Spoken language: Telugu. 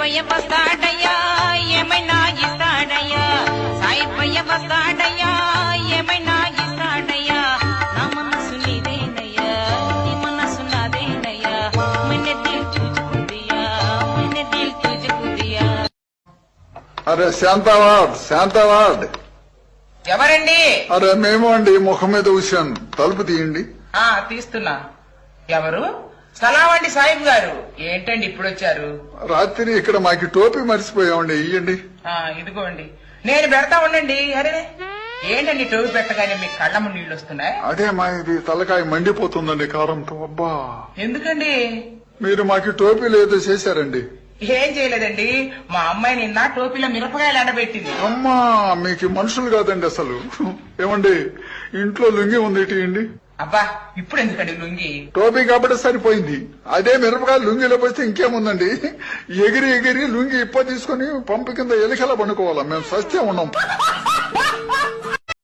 సాయిపయ్య వస్తాడయ్యా ఏమైనా ఇస్తాడయ్యా సాయిపయ్య వస్తాడయ్యా ఏమైనా ఇస్తాడయ్యా నా మనసు నీదేనయ్యా నీ మనసు నాదేనయ్యా मैंने दिल तुझको दिया मैंने दिल तुझको दिया. అరే శాంతావార్డ్ ఎవరండి? అరే మేము అండి ముఖం మీద హుసేన్ తలుపు తీయండి. తీస్తున్నా. ఎవరు? సలాం అండి సాహిబ్ గారు. ఏంటండి ఇప్పుడు వచ్చారు? రాత్రి ఇక్కడ మాకి టోపీ మర్చిపోయామండి, ఇయ్యండి. ఇదిగోండి నేను పెడతా ఉండండి. అరే ఏంటండి టోపీ పెట్టగానే మీకు కళ్ళము నీళ్లు వస్తున్నాయి? అదే మా ఇది తలకాయ మండిపోతుందండి కారంతో. అబ్బా ఎందుకండి? మీరు మాకి టోపీలు ఏదో చేశారండి. ఏం చేయలేదండి, మా అమ్మాయి నిన్న టోపీలో మిరపకాయలు ఎండబెట్టింది. అమ్మా మీకు మనుషులు కాదండి అసలు. ఏమండి ఇంట్లో లుంగి ఉంది, ఇటీయండి. అబ్బా ఇప్పుడు ఎందుకండి లుంగి? టోపీ కాబట్టి సరిపోయింది. అదే మిరపకాయలు లుంగిలో పోస్తే ఇంకేముందండి, ఎగిరి ఎగిరి లుంగి ఇప్ప తీసుకుని పంపు కింద ఎలికలా పండుకోవాలా, మేము సస్తే ఉన్నాం.